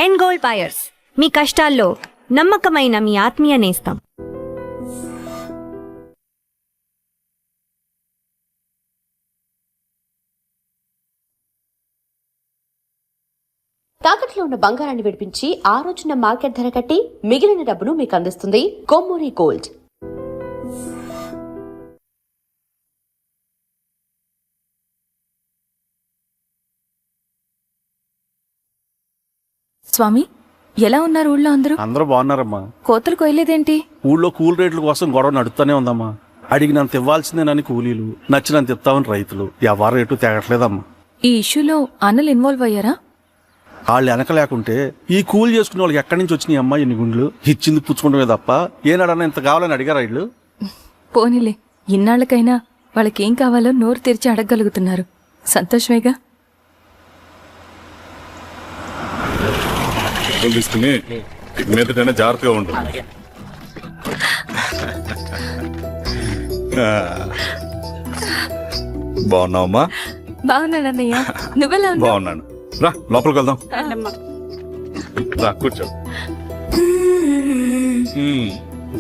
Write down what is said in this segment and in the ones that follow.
ఎన్ gold buyers, మీ కష్టాల్లో నమ్మకమైన మీ ఆత్మీయ నేస్తం. తాకట్లో ఉన్న బంగారాన్ని విడిపించి ఆ రోజున మార్కెట్ ధర కట్టి మిగిలిన డబ్బును మీకు అందిస్తుంది కొమ్మూరి గోల్డ్. స్వామి, ఎలా ఉన్నారు ఊళ్ళో అందరూ? అందరూ బాగున్నారమ్మా. కోతలు కొయ్యలేదేంటి? ఊళ్ళో కూల్ రేట్ల కోసం గొడవ నడుస్తూనే ఉందమ్మా. అడిగినంత ఇవ్వాల్సిందేనని కూలీలు, నచ్చినంత ఇస్తామని రైతులు. ఎవరు రేటు తేగట్లేదమ్మా. ఈ ఇష్యూలో అన్నలు ఇన్వాల్వ్ అయ్యారా? వాళ్ళు వెనక లేకుంటే ఈ కూలి చేసుకునే వాళ్ళకి ఎక్కడి నుంచి వచ్చినాయి అమ్మా ఇన్ని గుండ్లు? ఇచ్చింది పుచ్చుకుంటమే తప్ప ఏనాడన్నా ఇంత కావాలని అడిగారా వీళ్ళు? పోనీలే, ఇన్నాళ్ళకైనా వాళ్ళకేం కావాలో నోరు తెరిచి అడగగలుగుతున్నారు. సంతోషమేగా. తీసుకుని మీదటైనా జాగ్రత్తగా ఉండు. బాగున్నావమ్మా? బాగున్నానన్నయ్య, నువ్వెలా ఉన్నావు? బాగున్నాను. రా లోపలికి వెళ్దాం. రా కూర్చో.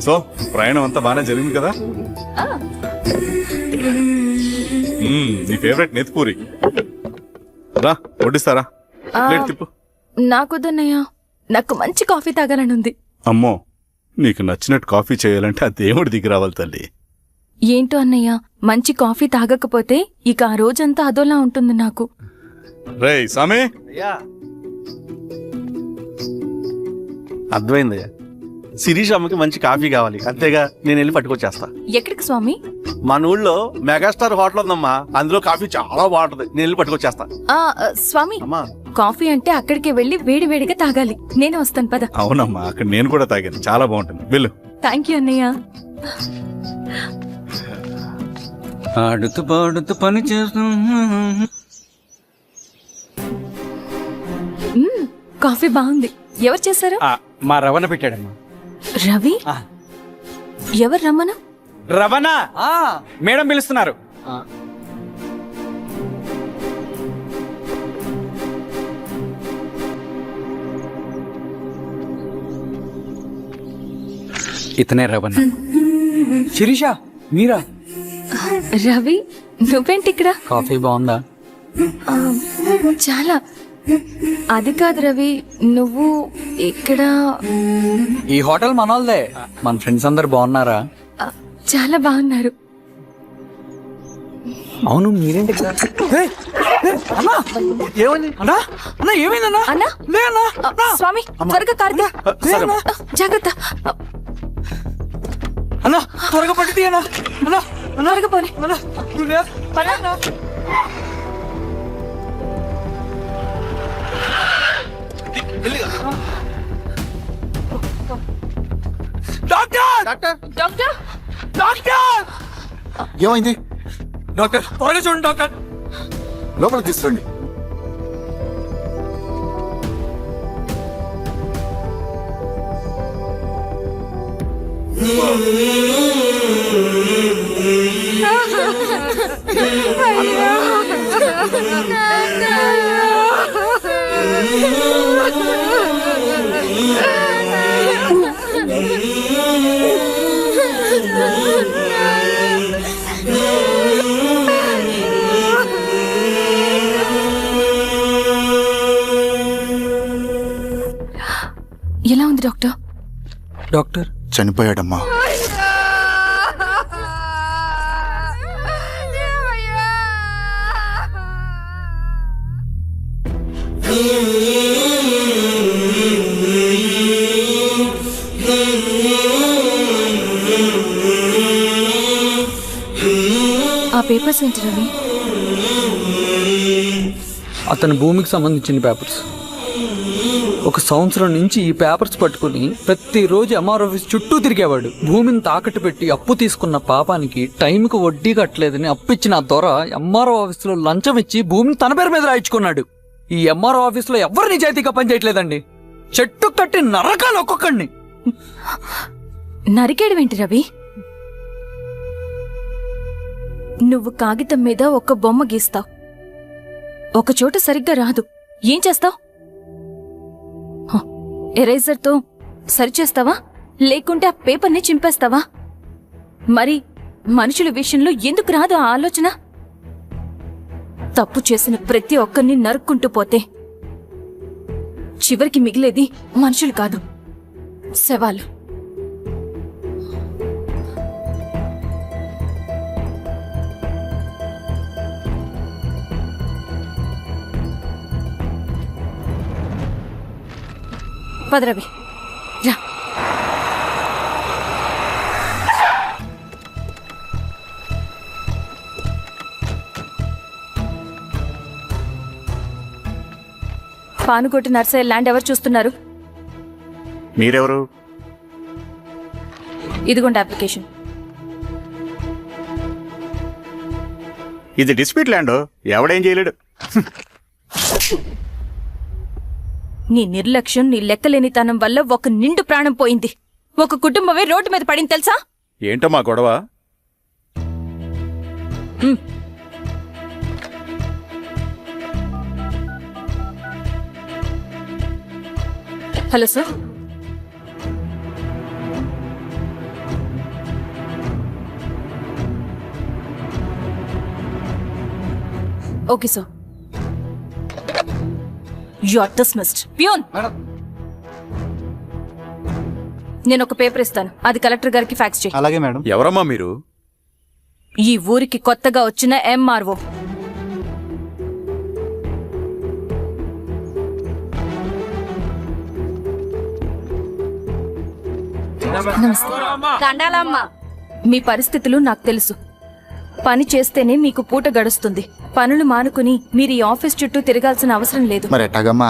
సో ప్రయాణం అంతా బాగానే జరిగింది కదా? నీ ఫేవరెట్ నెత్తిపూరి. రా వడ్డిస్తారా? ప్లేట్ తిప్పు. నాకొద్దన్నయ్య, నాకు మంచి కాఫీ తాగాలని ఉంది. అమ్మో, నీకు నచ్చినట్టు కాఫీ చేయాలంటే ఆ దేవుడి దిగి రావాలి తల్లి. ఏంటో అన్నయ్య, మంచి కాఫీ తాగకపోతే ఇక ఆ రోజంతా అదోలా ఉంటుంది నాకు. రేయ్ సామే, అర్థమైందయ్యా. శిరీష్ అమ్మకి మంచి కాఫీ కావాలి, అంతేగా నేను వెళ్ళి పట్టుకొచ్చేస్తా. ఎక్కడికి స్వామి? మన ఊళ్ళో మెగాస్టార్ హోటల్ ఉందమ్మా, అందులో కాఫీ చాలా బాగుంటది. నేను వెళ్ళి పట్టుకొచ్చేస్తా. స్వామి, అమ్మా కాఫీ అంటే అక్కడికి వెళ్లి వేడి వేడిగా తాగాలి. నేను వస్తాను పద. అవునమ్మా, అక్కడ నేను కూడా తాగాను, చాలా బాగుంటుంది. వెళ్ళు. థ్యాంక్ యూ అన్నయ్య. ఆడుతూ పాడుతూ పని చేస్తూ. కాఫీ బాగుంది. ఎవరు చేశారు? మా రవణ పెట్టాడమ్మా. రవి? ఎవరు రమ్మను? రవణ మేడం పిలుస్తున్నారు. ఇతనే రవణ. శిరీష, మీరా? రవి, నువ్వేంటి ఇక్కడ? కాఫీ బాగుందా? చాలా. అది కాదు రవి, నువ్వు ఇక్కడ? ఈ హోటల్ మనోల్దే. మన ఫ్రెండ్స్ అందరు బాగున్నారా? చాలా బాగున్నారు. అవును, మీరేంటి? స్వామి, త్వరగా కార్తీ. జాగ్రత్త అన్నా, త్వరగా పట్టి అన్నా. త్వరగా పోనీ. ఏమైంది డాక్టర్? త్వరగా చూడండి డాక్టర్. లోపలికి తీసుకురండి. ఎలా ఉంది డాక్టర్? డాక్టర్ చనిపోయాడమ్మా. ఆ పేపర్స్ ఏంటి రవి? అతని భూమికి సంబంధించిన పేపర్స్. ఒక సంవత్సరం నుంచి ఈ పేపర్స్ పట్టుకుని ప్రతిరోజు ఎంఆర్ ఆఫీస్ చుట్టూ తిరిగేవాడు. భూమిని తాకట్టు పెట్టి అప్పు తీసుకున్న పాపానికి టైంకి వడ్డీ కట్టలేదని అప్పిచ్చిన ఆ దొర ఎంఆర్ఓ ఆఫీసులో లంచం ఇచ్చి భూమిని తన పేరు మీద రాయించుకున్నాడు. ఈ ఎంఆర్ఓ ఆఫీసులో ఎవరు నిజాయితీగా పనిచేయట్లేదండి. చెట్టు కట్టి నరకాలి ఒక్కొక్కడిని. నరికేయడమేంటి రవి? నువ్వు కాగితం మీద ఒక బొమ్మ గీస్తావు, ఒక చోట సరిగ్గా రాదు, ఏం చేస్తావు? ఎరేజర్తో సరిచేస్తావా లేకుంటే ఆ పేపర్ని చింపేస్తావా? మరి మనుషుల విషయంలో ఎందుకు రాదు ఆ ఆలోచన? తప్పు చేసిన ప్రతి ఒక్కరిని నరుక్కుంటూ పోతే చివరికి మిగిలేది మనుషులు కాదు, శవాలు. పదరవి రా. పానుకోటి నర్సయ్య ల్యాండ్ ఎవరు చూస్తున్నారు? మీరెవరు? ఇదిగోండి అప్లికేషన్. ఇది డిస్ప్యూట్ ల్యాండ్, ఎవడేం చేయలేడు. నీ నిర్లక్ష్యం, నీ లెక్కలేనితనం వల్ల ఒక నిండు ప్రాణం పోయింది. ఒక కుటుంబమే రోడ్డు మీద పడింది తెలుసా? ఏంటో మా గొడవ? Hello sir. Okay sir. You are dismissed. Peon, నేను ఒక పేపర్ ఇస్తాను, అది కలెక్టర్ గారికి ఫ్యాక్స్ చేయి. అలాగే మేడం. ఎవరమ్మా మీరు? ఈ ఊరికి కొత్తగా వచ్చిన ఎంఆర్ఓ. మీ పరిస్థితులు నాకు తెలుసు. పని చేస్తేనే మీకు పూట గడుస్తుంది. పనులు మానుకుని మీరు ఈ ఆఫీస్ చుట్టూ తిరగాల్సిన అవసరం లేదు. మరి ఎట్టాగమ్మా?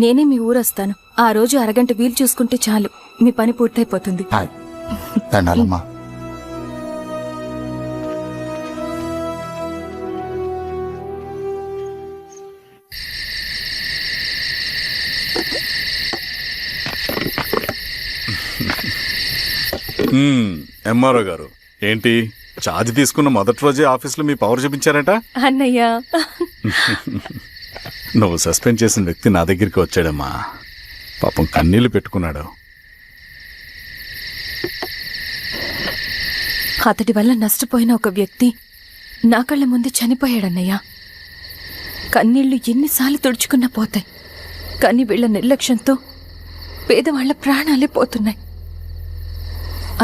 నేనే మీ ఊరొస్తాను. ఆ రోజు అరగంట వీలు చూసుకుంటే చాలు, మీ పని పూర్తయిపోతుంది. హాయ్, దండాలమ్మా. ఎంఆర్ఓ గారు, ఏంటి ఛార్జ్ తీసుకున్న మొదటి రోజే ఆఫీస్లో మీ పవర్ చూపించారట? అన్నయ్య, నువ్వు సస్పెండ్ చేసిన వ్యక్తి నా దగ్గరికి వచ్చాడమ్మా. పాపం కన్నీళ్లు పెట్టుకున్నాడు. అతడి వల్ల నష్టపోయిన ఒక వ్యక్తి నా కళ్ళ ముందు చనిపోయాడన్నయ్య. కన్నీళ్లు ఎన్నిసార్లు తుడుచుకున్నా పోతాయి, కానీ వీళ్ళ నిర్లక్ష్యంతో పేదవాళ్ల ప్రాణాలే పోతున్నాయి.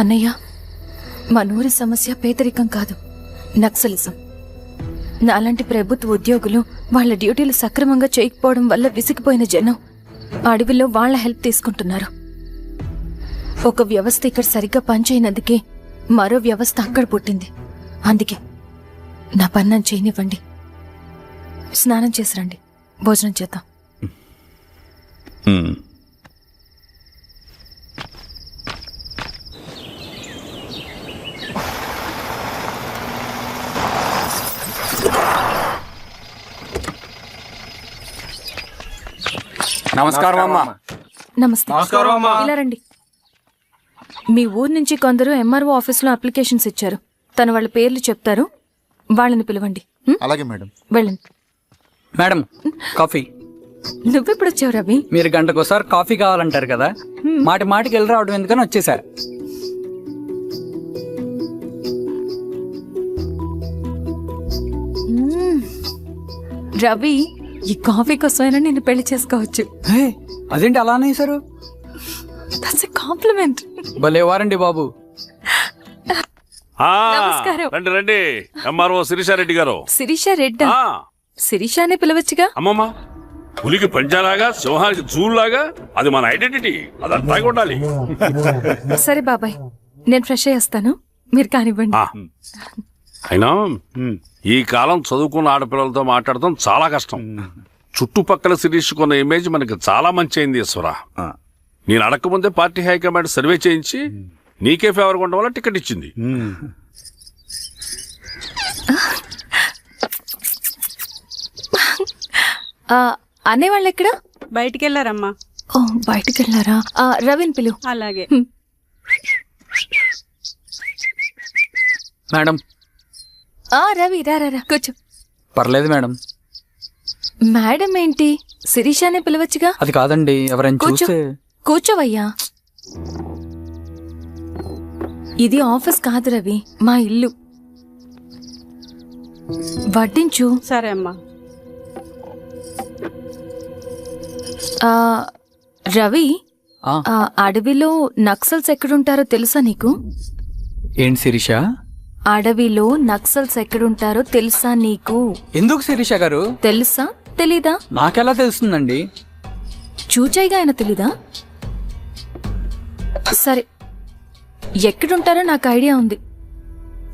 అన్నయ్య, మా నూరి సమస్య పేదరికం కాదు, నక్సలిజం. నాలాంటి ప్రభుత్వ ఉద్యోగులు వాళ్ళ డ్యూటీలు సక్రమంగా చేయకపోవడం వల్ల విసిగిపోయిన జనం అడవిలో వాళ్ల హెల్ప్ తీసుకుంటున్నారు. ఒక వ్యవస్థ ఇక్కడ సరిగ్గా పనిచేయనందుకే మరో వ్యవస్థ అక్కడ పుట్టింది. అందుకే నా పన్నం చేయనివ్వండి. స్నానం చేసి రండి, భోజనం చేద్దాం. నమస్కారం అమ్మా. నమస్తే. ఇలా రండి. మీ ఊరు నుంచి కొందరు ఎంఆర్ఓ ఆఫీస్లో అప్లికేషన్స్ ఇచ్చారు. తను వాళ్ళ పేర్లు చెప్తారు, వాళ్ళని పిలవండి. అలాగే మేడం. వెళ్ళండి. Madam, coffee. నువ్వెప్పుడు వచ్చావు రవి? మీరు గంటకోసారి కాఫీ కావాలంటారు కదా, మాటి మాటికి వెళ్ళి రావడం ఎందుకని వచ్చేసా. రవి, ఈ కాఫీ కోసమైనా నేను పెళ్లి చేసుకోవచ్చు. అదేంటి అలా అనేసారు? That's a compliment. భలే వారండి బాబు. నమస్కారం. రండి రండి, ఎంఆర్ఓ శిరీషారెడ్డి గారు. శిరీష రెడ్డా? శిరీష అనే పిలవచ్చుగా. అమ్మమ్మ, పులికి పంజాలాగా సింహానికి జూలాగా అది మన ఐడెంటిటీ, అదంతా ఉండాలి. సరే బాబాయ్, నేను ఫ్రెష్ అయ్యేస్తాను, మీరు కానివ్వండి. అయినా ఈ కాలం చదువుకున్న ఆడపిల్లలతో మాట్లాడటం చాలా కష్టం. చుట్టుపక్కల శిరీషకున్న ఇమేజ్ మనకి చాలా మంచి అయింది ఈశ్వరా. నేను అడగకముందే పార్టీ హైకమాండ్ సర్వే చేయించి నీకే ఫేవర్గా ఉండడం వల్ల టికెట్ ఇచ్చింది. అనేవాళ్ళు ఎక్కడ? బయటికి వెళ్ళారమ్మా. ఓ, బయటికి వెళ్ళారా? రవిని పిలువు. అలాగే. మేడం. రవి రా రా రా, కూర్చో. పర్లేదు మేడం. మేడం ఏంటి, శిరీషానే పిలవచ్చుగా. అది కాదండి, ఎవరైనా కూర్చో చూస్తే. కూర్చోవయ్యా. ఇది ఆఫీస్ కాదు రవి, మా ఇల్లు. వడ్డించు. సరే అమ్మా. ఆ, రవి, ఆ, ఆ అడవిలో నక్సల్స్ ఎక్కడుంటారో తెలుసా నీకు? ఏంటి శిరీష? అడవిలో నక్సల్స్ ఎక్కడుంటారో తెలుసా నీకు? ఎందుకు శిరీష గారు? తెలుసా తెలీదా? నాకెలా తెలుస్తుందండి? చూచాయిగా ఆయన తెలీదా? సరే, ఎక్కడుంటారో నాకు ఐడియా ఉంది.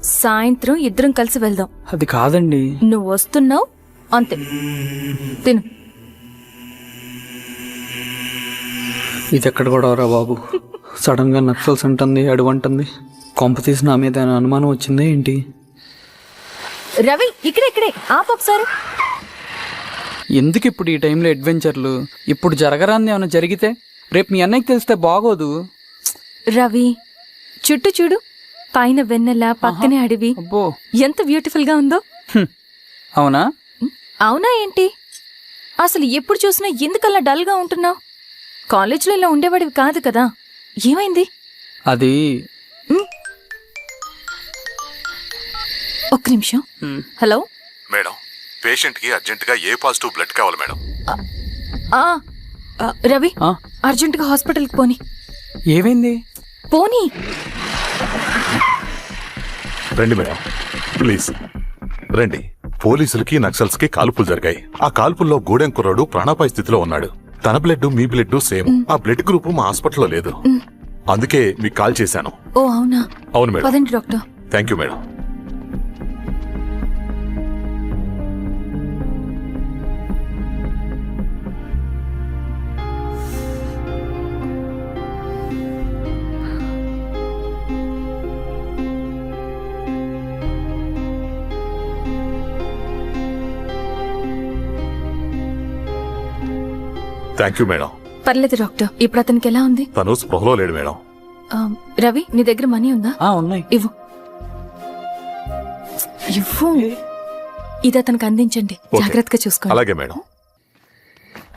సాయంత్రం ఇద్దరం కలిసి వెళ్దాం. అది కాదండి. నువ్వు వస్తున్నావు అంతే, తిను. ఇది ఎక్కడ కూడా రా బాబు, సడన్ గా నక్సల్స్ అంటుంది, అడువంటుంది. కొంప తీసి నా మీద ఏమైనా అనుమానం వచ్చిందే ఏంటి? రవి, ఇక్కడే ఆపొకసారి. ఎందుకు ఇప్పుడు ఈ టైంలో అడ్వెంచర్లు? ఇప్పుడు జరగరాంది ఏమైనా జరిగితే రేపు మీ అన్నయ్యకి తెలిస్తే బాగోదు. రవి, చుట్టూ చూడు, పైన వెన్నెల, పక్కనే అడవి. అబ్బో, ఎంత బ్యూటిఫుల్ గా ఉందో. అవునా? అవునా ఏంటి? అసలు ఎప్పుడు చూసినా ఎందుకలా డల్ గా ఉంటున్నావు? కాలేజ్లో ఇలా ఉండేవాడివి కాదు కదా, ఏమైంది? అది ఒక్క నిమిషం. హలో మేడం, పేషెంట్ కి అర్జెంట్ గా ఏ పాజిటివ్ బ్లడ్ కావాలి మేడం. రవి, ఆ? అర్జెంటుగా హాస్పిటల్కి పోని. ఏమైంది? పోనీ. రండి మేడం, ప్లీజ్ రండి. పోలీసులకి నక్సల్స్ కి కాల్పులు జరిగాయి. ఆ కాల్పుల్లో గూడెం కుర్రాడు ప్రాణాపాయ స్థితిలో ఉన్నాడు. తన బ్లడ్ మీ బ్లడ్ సేమ్. ఆ బ్లడ్ గ్రూప్ మా హాస్పిటల్లో లేదు, అందుకే మీకు కాల్ చేశాను. ఓ అవునా? అవును మేడం. పదండి doctor. Thank you madam. Thank you madam. పర్లేదు డాక్టర్, ఇప్పుడు అతనికి ఎలా ఉంది? తను స్పృహలో లేడు మేడం. రవి, నీ దగ్గర మనీ ఉందా? ఉన్నాయి. ఇవ్వు. ఇది అతనికి అందించండి, ఓకే. జాగ్రత్తగా చూసుకోండి. అలాగే మేడం.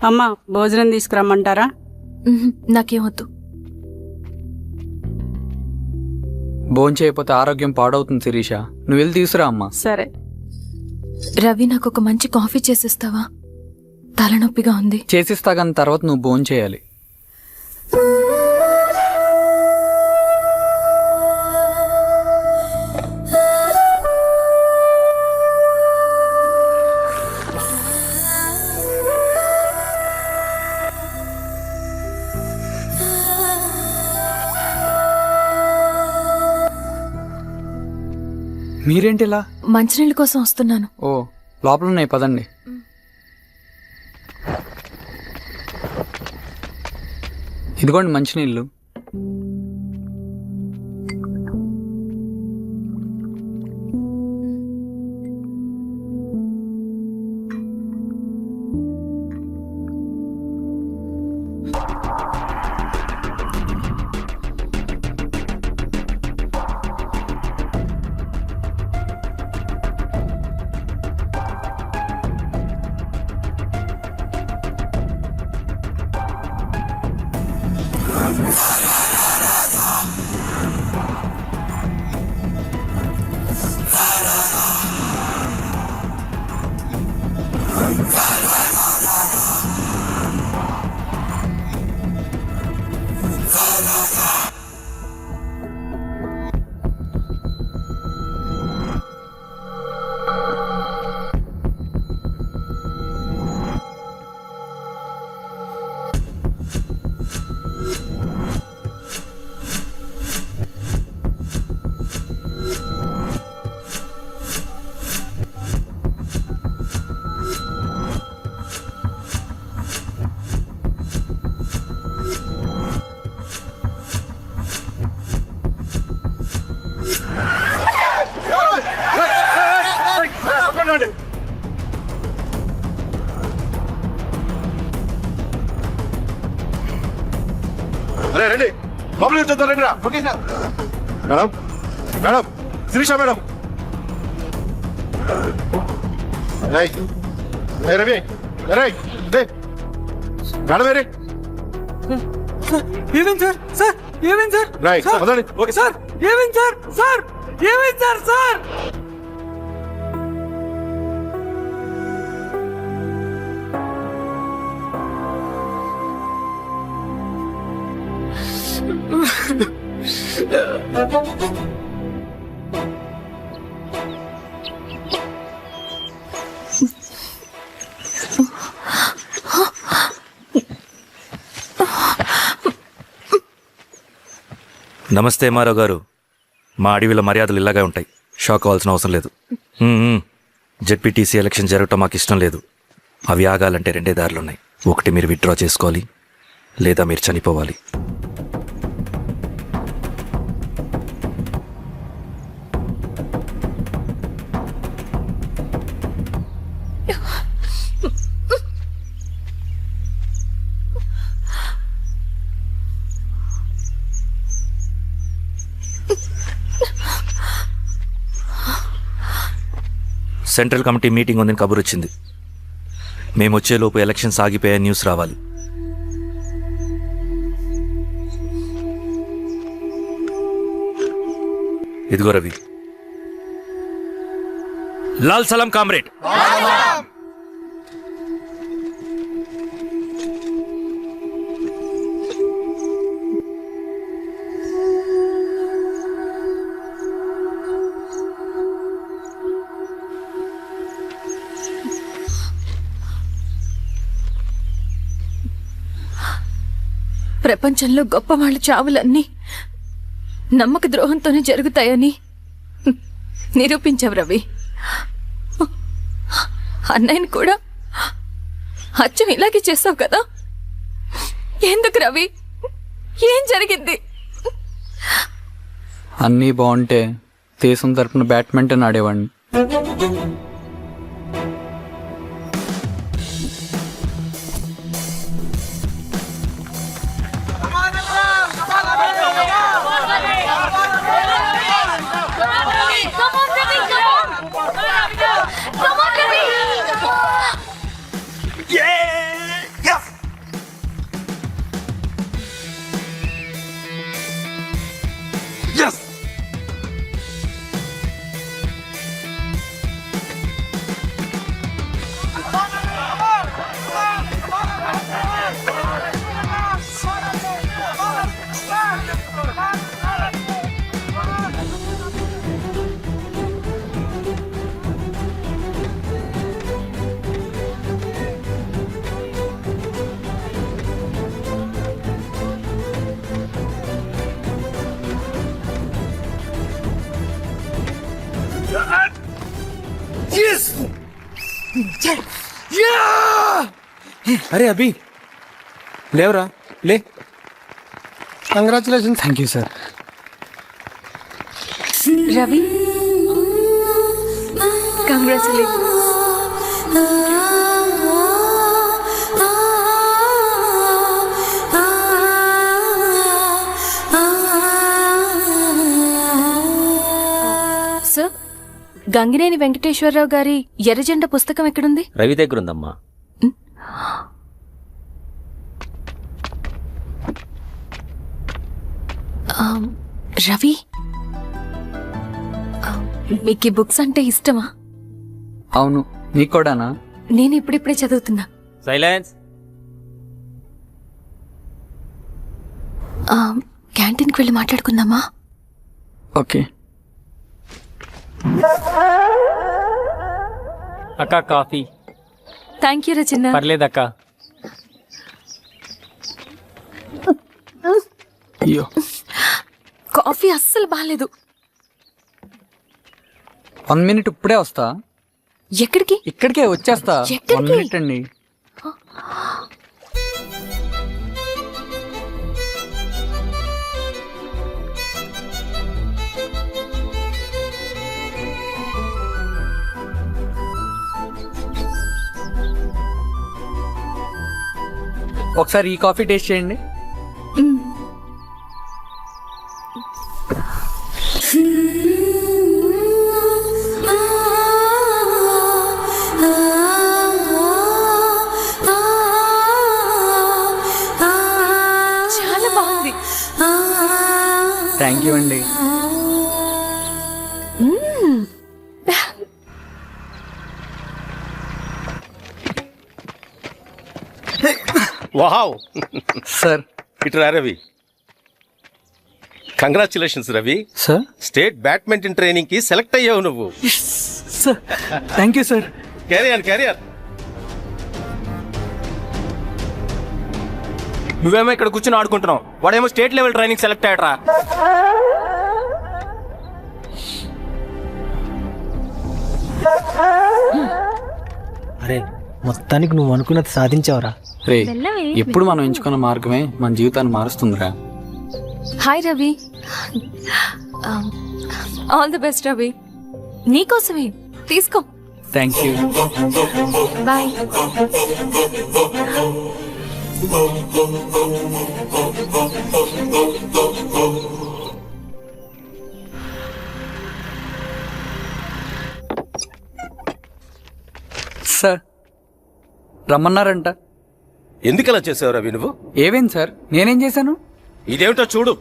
అమ్మా, భోజనం తీసుకురమ్మంటారా? నాకేమొద్దు. భోంచేయకపోతే ఆరోగ్యం పాడవుతుంది శిరీష, నువ్వు వెళ్ళి తీసురా అమ్మా. సరే. రవి, నాకు ఒక మంచి కాఫీ చేసిస్తావా? తలనొప్పిగా ఉంది. చేసిస్తా కానీ తర్వాత నువ్వు భోంచేయాలి. మీరేంటిలా? మంచినీళ్ళ కోసం వస్తున్నాను. ఓ, లోపల ఉన్నాయి, పదండి. ఇదిగోండి మంచినీళ్ళు. రండి, లోపలికి వచ్చేద్దాం, రండి రా. Madam, madam, Sirisha madam. Ravi, మేడమేరే ఏమైంది సార్? సార్ ఏమైంది సార్? రైట్ వదండి. Okay sir. ఏమైంది సార్? సార్ ఏమైంది సార్? సార్ నమస్తే మారావు గారు. మా అడవిలో మర్యాదలు ఇలాగే ఉంటాయి. షాక్ అవ్వాల్సిన అవసరం లేదు. జెడ్పీటీసీ ఎలక్షన్ జరగటం మాకు ఇష్టం లేదు. అవి ఆగాలంటే 2 దారులున్నాయి. ఒకటి మీరు విత్డ్రా చేసుకోవాలి, లేదా మీరు చనిపోవాలి. సెంట్రల్ కమిటీ మీటింగ్ ఉందని కబురు వచ్చింది. మేము వచ్చేలోపు ఎలక్షన్స్ ఆగిపోయే న్యూస్ రావాలి. ఇదిగో రవి. లాల్ సలాం కామ్రేడ్. ప్రపంచంలో గొప్ప వాళ్ళ చావులన్నీ నమ్మక ద్రోహంతోనే జరుగుతాయని నిరూపించావు రవి. అన్నయ్యని కూడా అచ్చం ఇలాగే చేస్తావు కదా? ఎందుకు రవి? ఏం జరిగింది? అన్నీ బాగుంటే దేశం తరపున బ్యాడ్మింటన్ ఆడేవాడిని. అరే అభి లేవరా, లే. Congratulation. Thank you sir. Ravi, congratulation. Sir, Gangineni Venkateswararao గారి ఎర్రజెండ పుస్తకం ఎక్కడుంది? రవి దగ్గర ఉందమ్మా. రవి, మీకు ఈ బుక్స్ అంటే ఇష్టమా? అవును, నీకు కూడానా? నేను ఇప్పుడిప్పుడే చదువుతున్నా. సైలెన్స్. క్యాంటీన్కి వెళ్ళి మాట్లాడుకుందామా? ఓకే. అక్క కాఫీ. థ్యాంక్ యూ రచన. పర్లేదక్క. అయ్యో, కాఫీ అస్సలు బాలేదు. 1 minute ఇప్పుడే వస్తా. ఎక్కడికి? ఇక్కడికే వచ్చేస్తా. 1 minute అండి. ఒకసారి ఈ కాఫీ టేస్ట్ చేయండి. థ్యాంక్ యూ అండి. Wow sir. ఇటు రా Ravi. Congratulations Ravi. Sir. State badminton training కి సెలెక్ట్ అయ్యావు నువ్వు. Sir thank you sir. Carrier నువ్వేమో ఇక్కడ కూర్చొని ఆడుకుంటున్నావు, వాడేమో స్టేట్ లెవెల్ ట్రైనింగ్ సెలెక్ట్ అయ్యాడ్రా. అరే మొత్తానికి నువ్వు అనుకున్నది సాధించావురా. రే, ఎప్పుడు మనం ఎంచుకున్న మార్గమే మన జీవితాన్ని మారుస్తుందిరా. Hi Ravi. All the best Ravi. నీకోసమే తీసుకో. Thank you. బాయ్. సార్ రమ్మన్నారంట. ఎందుకు అలా చేసావు రవి నువ్వు? ఏవేం సార్, నేనేం చేశాను? ఇదేమిటో చూడు.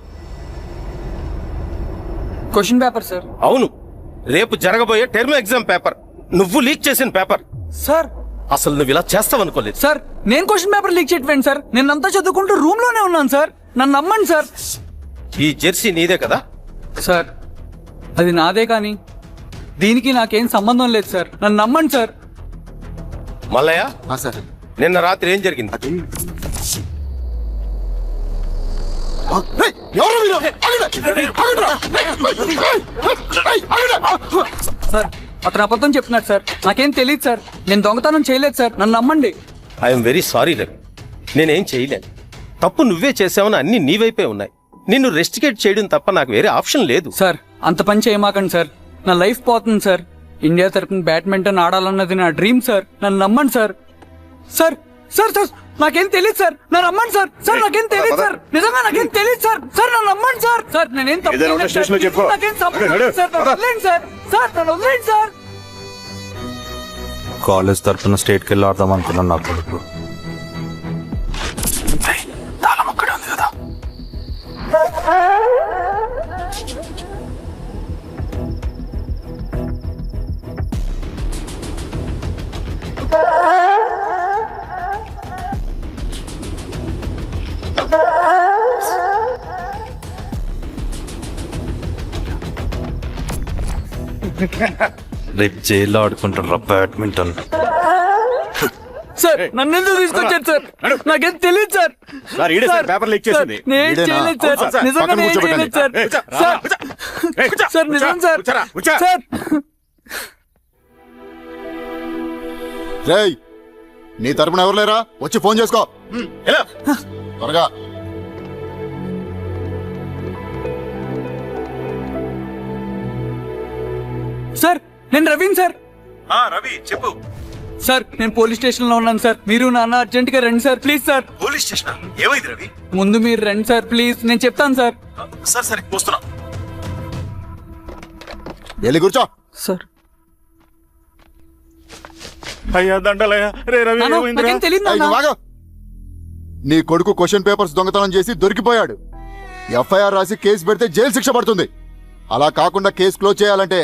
Question paper sir. అవును, రేపు జరగబోయే టర్మ్ ఎగ్జామ్ పేపర్. నువ్వు లీక్ చేసిన పేపర్. సార్ అసలు నువ్వు ఇలా చేస్తావనుకోలేదు. సార్ నేను క్వశ్చన్ పేపర్ లీక్ చేయట్లేండి సార్. నేనంతా చదువుకుంటూ రూమ్ లోనే ఉన్నాను సార్. నన్ను నమ్మండి సార్. ఈ జెర్సీ నీదే కదా? సార్ అది నాదే, కానీ దీనికి నాకేం సంబంధం లేదు సార్. నన్ను నమ్మండి సార్. మల్లయ్య సార్, నిన్న రాత్రి ఏం జరిగింది? సార్ అతను అబద్ధం చెప్తున్నాడు సార్. నాకేం తెలియదు సార్. నేను దొంగతనం చేయలేదు సార్. నన్ను నమ్మండి. ఐఎమ్ వెరీ సారీ రవి, నేనేం చేయలేను. తప్పు నువ్వే చేసావని అన్ని నీ వైపే ఉన్నాయి. నిన్ను రెస్టికేట్ చేయడం తప్ప నాకు వేరే ఆప్షన్ లేదు. సార్ అంత పని చేయమాకండి సార్. నా లైఫ్ పోతుంది సార్. ఇండియా తరపున బ్యాడ్మింటన్ ఆడాలన్నది నా డ్రీమ్ సార్. నన్ను నమ్మండి సార్. సార్ సార్ సార్ నాకేం తెలియదు సార్. నన్ను నమ్మండి సార్. సార్ నాకేం తెలియదు సార్. నిజంగా నాకేం తెలియదు సార్. సార్ నన్ను నమ్మండి సార్. సార్ నేనేం తప్పు చేయలేదు సార్. నాకేం సంబంధం లేదు సార్. నన్ను వదిలేండి సార్. సార్ నన్ను వదిలేండి సార్. కాలేజ్ తరఫున స్టేట్కి వెళ్ళి ఆడదాం అనుకున్నాను. నా కొడుకు తాళం అక్కడే ఉంది కదా. రేపు జైల్లో ఆడుకుంటారా బ్యాడ్మింటన్? సార్ నన్ను ఎందుకు తీసుకొచ్చారు సార్? నాకేం తెలియదు సార్. పేపర్ లీక్ చేసింది. నేను చేయలేదు సార్. నిజంగా నేను చేయలేదు సార్. సార్ నిజం సార్. సార్ రేయ్, నీ తరపున ఎవరు లేరా? వచ్చి ఫోన్ చేసుకో త్వరగా. సార్ నేను రవీన్ సార్. రవి చెప్పు. సార్ నేను పోలీస్ స్టేషన్ లో ఉన్నాను సార్. మీరు నాన్న అర్జెంట్ గా రండి sir. Please sir. Police station ఏమైంది రవి? ముందు మీరు రండి సార్ ప్లీజ్. నేను చెప్తాను సార్. సరే వస్తున్నా. వెళ్ళి కూర్చో. సార్ అయ్యా దండలయ్యా. రే రవి నాన్న, నాకేం తెలియదు ఏయ్, నాన్న. నువ్వు ఆగు. నీ కొడుకు క్వశ్చన్ పేపర్స్ దొంగతనం చేసి దొరికిపోయాడు. ఎఫ్ఐఆర్ రాసి కేసు పెడితే జైలు శిక్ష పడుతుంది. అలా కాకుండా కేసు క్లోజ్ చేయాలంటే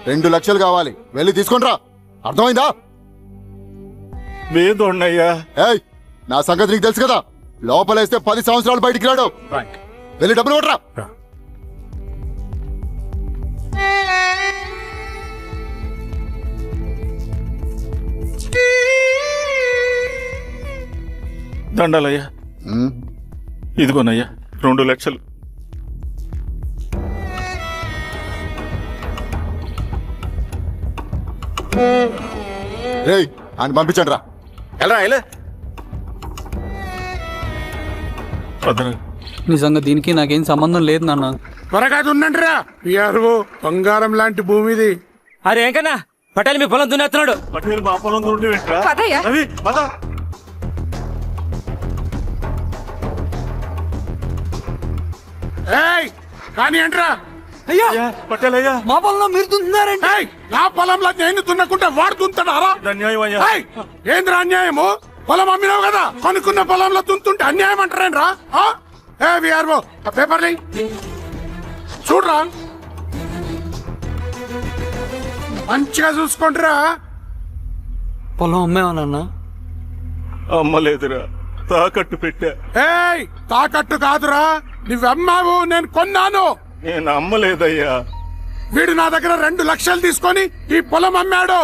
2 లక్షలు కావాలి. వెళ్ళి తీసుకుంట్రా. అర్థమైందా? వేదోడ్నయ్యా. ఏయ్, నా సంగతి నీకు తెలుసు కదా. లోపలేస్తే 10 సంవత్సరాలు బయటికి రాడు. వెళ్ళి డబ్బులు కొట్టరా. దండలయ్యా. ఇదిగోనయ్యా 2 లక్షలు. రేయ్, ఆయన పంపించండి రా. ఎలా నిజంగా దీనికి నాకేం సంబంధం లేదు నాన్న. త్వరగా దున్నండి రా. బంగారం లాంటి భూమిది. అరే ఏంకన్నా పటేల్ మీ పొలం దున్నేస్తున్నాడు. పటేల్ మా పొలం దున్నుంటే ఏంట్రా? పదయ్యా. రవి పద. కానీ ఏంట్రా? అయ్యా పటేల్ అయ్యా. మా పొలంలో మీరు దున్నారండి. నా పొలంలో నేను దున్నకుంటే వాడు దున్నుతాడారా? అన్యాయం అయ్యా. ఏంద్రా అన్యాయము? పొలం అమ్మినావు కదా, కొనుక్కున్న పొలంలో దున్నుతుంటే అన్యాయం అంటారేంట్రా? ఏ విఆర్ఓ ఆ పేపర్ని చూడరా, మంచిగా చూసుకుంటారా. పొలం అమ్మేమన్నా? అమ్మలేదురా, తాకట్టు పెట్టా. ఏయ్ తాకట్టు కాదురా, నువ్వమ్మావు, నేను కొన్నాను. నేను అమ్మలేదయ్యా. వీడు నా దగ్గర 2 లక్షలు తీసుకొని ఈ పొలం అమ్మాడు.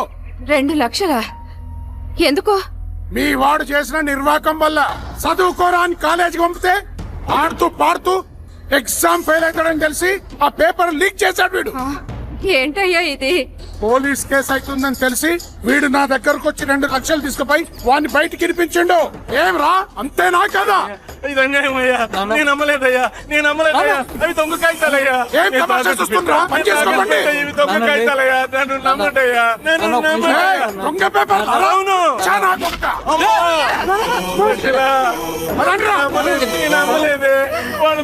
2 లక్షలా? ఎందుకో? మీ వాడు చేసిన నిర్వాకం వల్ల చదువుకోరా అని కాలేజీకి పంపితే ఆడుతూ పాడుతూ ఎగ్జామ్ ఫెయిల్ అవుతాడని తెలిసి ఆ పేపర్ లీక్ చేశాడు వీడు. ఏంటయ్యా ఇది? పోలీస్ కేసు అవుతుందని తెలిసి వీడు నా దగ్గరకు వచ్చి 2 లక్షలు తీసుకుపోయి వాడిని బయటికి వినిపించిండు. ఏం రా, అంతేనా కదా? ఇది అన్యాయం అయ్యా. నేను అమ్మలేదయ్యా, నేను అమ్మలేదయ్యా. అవి దొంగ కాగితాలయ్యా. ఏం తమాషా చూస్తుండ్రా? పని చేసుకోకండి. ఇవి దొంగ కాగితాలయ్యా. నన్ను నమ్మటయ్యా. నేను ఏయ్, దొంగ పేపర్. అవును. చాలా దొంగ. నేను అమ్మలేదే. వాళ్ళు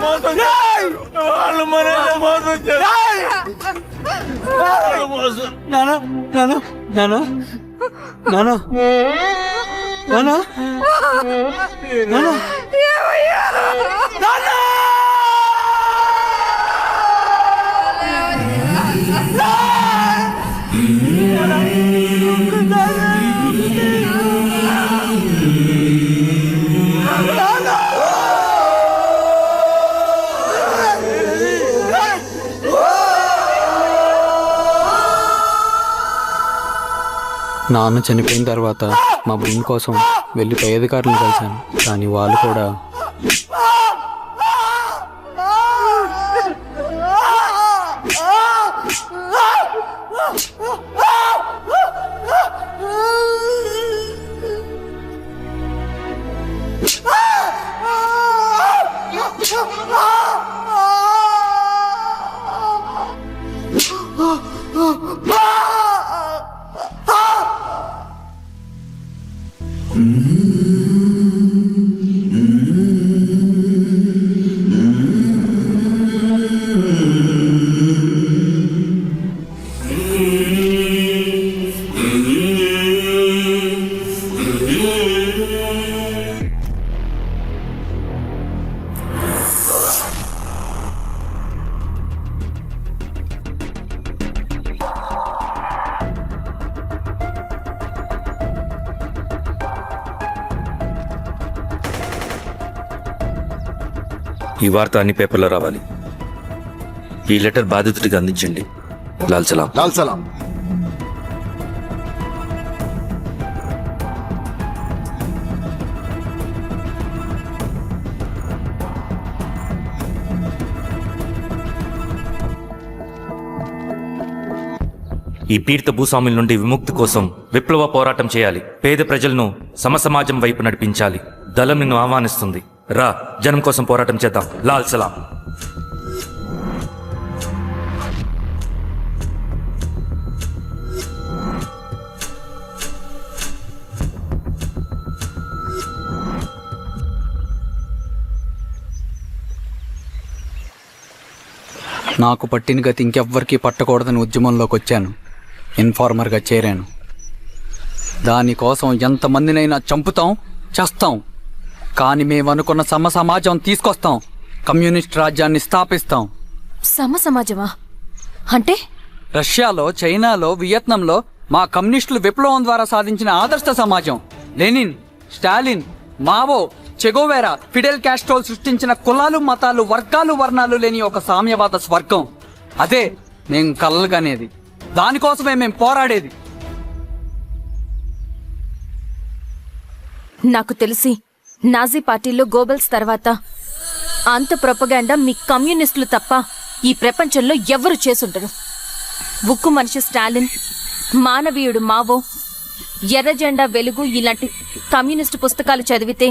మోసం చేశారు. వాళ్ళు మనల్ని మోసం చేశారు. నానా నానా నానా నానా నానా నానా నాన్న చనిపోయిన తర్వాత మా భూమి కోసం వెళ్ళి పై అధికారులను కలిశాను, కానీ వాళ్ళు కూడా ఈ వార్త అన్ని పేపర్లో రావాలి. ఈ లెటర్ బాధితుడికి అందించండి. లాల్ సలాం. లాల్ సలాం. ఈ పీడిత భూస్వాముల నుండి విముక్తి కోసం విప్లవ పోరాటం చేయాలి. పేద ప్రజలను సమసమాజం వైపు నడిపించాలి. దళం నిన్ను ఆహ్వానిస్తుంది. రా, జనం కోసం పోరాటం చేద్దాం. లాల్ సలాం. నాకు పట్టిన గతి ఇంకెవ్వరికీ పట్టకూడదని ఉద్యమంలోకి వచ్చాను. ఇన్ఫార్మర్గా చేరాను. దానికోసం ఎంతమందినైనా చంపుతాం, చేస్తాం. కానీ మేము అనుకున్న సమాజం తీసుకొస్తాం. కమ్యూనిస్ట్ రాజ్యాన్ని స్థాపిస్తాం. సమాజమా అంటే? రష్యాలో, చైనాలో, వియత్నంలో మా కమ్యూనిస్టులు విప్లవం ద్వారా సాధించిన ఆదర్శ సమాజం. Lenin, Stalin, Mao, Che Guevara, Fidel Castro సృష్టించిన కులాలు, మతాలు, వర్గాలు, వర్ణాలు లేని ఒక సామ్యవాద స్వర్గం. అదే మేము కలలుగనేది. దానికోసమే మేము పోరాడేది. నాకు తెలిసి నాజీ పార్టీలో గోబెల్స్ తర్వాత అంత ప్రొపగాండా మీ కమ్యూనిస్టులు తప్ప ఈ ప్రపంచంలో ఎవ్వరు చేసుంటారు. ఉక్కు మనిషి స్టాలిన్, మానవీయుడు మావో, ఎర్ర జెండా వెలుగు ఇలాంటి కమ్యూనిస్టు పుస్తకాలు చదివితే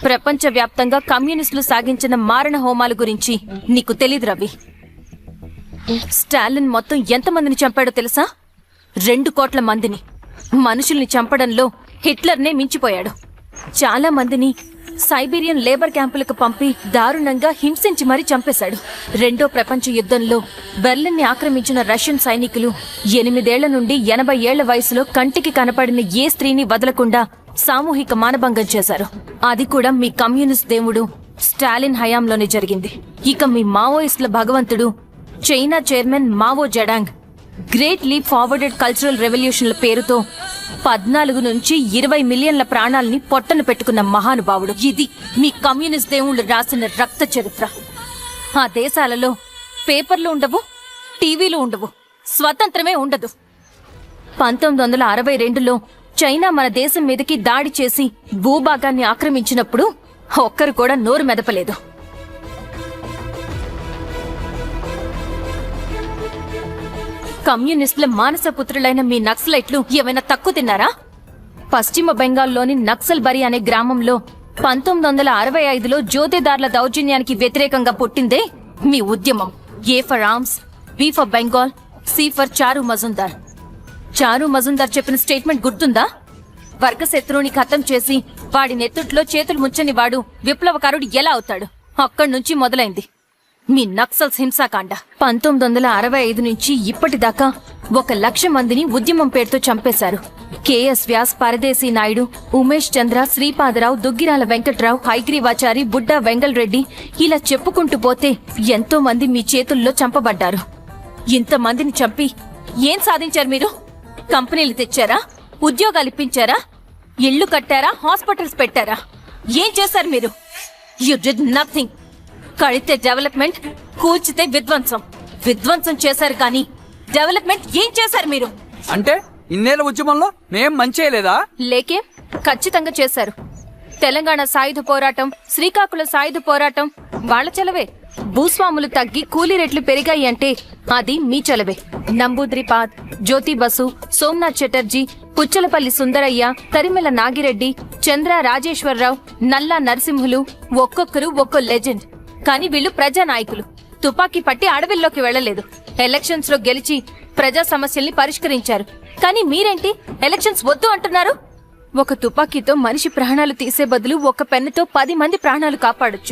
ప్రపంచవ్యాప్తంగా కమ్యూనిస్టులు సాగించిన మారణ హోమాల గురించి నీకు తెలీదు రవి. స్టాలిన్ మొత్తం ఎంతమందిని చంపాడో తెలుసా? 2 కోట్ల మందిని. మనుషుల్ని చంపడంలో హిట్లర్నే మించిపోయాడు. చాలా మందిని సైబీరియన్ లేబర్ క్యాంపులకు పంపి దారుణంగా హింసించి మరీ చంపేశాడు. 2వ ప్రపంచ యుద్ధంలో బెర్లిన్ని ఆక్రమించిన రష్యన్ సైనికులు 8 ఏళ్ల నుండి 80 ఏళ్ల వయసులో కంటికి కనపడిన ఏ స్త్రీని వదలకుండా సామూహిక మానభంగం చేశారు. అది కూడా మీ కమ్యూనిస్ట్ దేవుడు స్టాలిన్ హయాంలోనే జరిగింది. ఇక మీ మావోయిస్టుల భగవంతుడు China chairman Mao Zedong great leap forwarded cultural రెవల్యూషన్ల పేరుతో 14 నుంచి 20 మిలియన్ల ప్రాణాలని పొట్టను పెట్టుకున్న మహానుభావుడు. ఇది మీ కమ్యూనిస్ట్ దేవుళ్ళు రాసిన రక్త చరిత్ర. ఆ దేశాలలో పేపర్లు ఉండవు, టీవీలు ఉండవు, స్వతంత్రమే ఉండదు. 1962లో చైనా మన దేశం మీదకి దాడి చేసి భూభాగాన్ని ఆక్రమించినప్పుడు ఒక్కరు కూడా నోరు మెదపలేదు. కమ్యూనిస్టుల మానసపుత్రులైన మీ నక్సలైట్లు ఏమైనా తక్కువ తిన్నారా? పశ్చిమ బెంగాల్లోని నక్సల్ బరి అనే గ్రామంలో 1965లో జోతేదార్ల దౌర్జన్యానికి వ్యతిరేకంగా పుట్టిందే మీ ఉద్యమం. A for arms, B for Bengal, C for Charu Majumdar. చారు మజుందార్ చెప్పిన స్టేట్మెంట్ గుర్తుందా? వర్గశత్రువుని ఖతం చేసి వాడి నెత్తుట్లో చేతులు ముచ్చని వాడు విప్లవకారుడు ఎలా అవుతాడు? అక్కడి నుంచి మొదలైంది మీ నక్సల్స్ హింసాకాండ. 1965 నుంచి ఇప్పటిదాకా 1,00,000 మందిని ఉద్యమం పేరుతో చంపేశారు. కేఎస్ వ్యాస్, పరదేశీ నాయుడు, ఉమేష్ చంద్ర, శ్రీపాదరావు, దుగ్గిరాల వెంకట్రావు, హైగ్రీవాచారి, బుడ్డా వెంగల్ రెడ్డి, ఇలా చెప్పుకుంటూ పోతే ఎంతో మంది మీ చేతుల్లో చంపబడ్డారు. ఇంతమందిని చంపి ఏం సాధించారు మీరు? కంపెనీలు తెచ్చారా? ఉద్యోగాలు ఇప్పించారా? ఇళ్లు కట్టారా? హాస్పిటల్స్ పెట్టారా? ఏం చేశారు మీరు? You did nothing. కడితే డెవలప్మెంట్, కూల్చితే విధ్వంసం. విధ్వంసం చేశారు కానీ డెవలప్మెంట్ ఏం చేశారు మీరు? అంటే ఇన్నేళ్ల ఉద్యమంలో మేం మంచి చేయలేదా? లేకే, ఖచ్చితంగా చేశారు. తెలంగాణ సాయుధ పోరాటం, శ్రీకాకుళం సాయుధ పోరాటం వాళ్ల చలవే. భూస్వాములు తగ్గి కూలీ రేట్లు పెరిగాయి అంటే అది మీ చలవే. నంబూద్రిపాద్, జ్యోతి బసు, సోమనాథ్ చటర్జీ, పుచ్చలపల్లి సుందరయ్య, తరిమెల నాగిరెడ్డి, చంద్ర రాజేశ్వరరావు, నల్లా నరసింహులు ఒక్కొక్కరు ఒక్కో లెజెండ్. కానీ వీళ్ళు ప్రజానాయకులు. తుపాకీ పట్టి అడవిల్లోకి వెళ్లలేదు. ఎలక్షన్స్ లో గెలిచి ప్రజా సమస్యల్ని పరిష్కరించారు. కానీ మీరేంటి ఎలక్షన్స్ వద్దు అంటున్నారు? ఒక తుపాకీతో మనిషి ప్రాణాలు తీసే బదులు ఒక పెన్నుతో 10 మంది ప్రాణాలు కాపాడొచ్చు.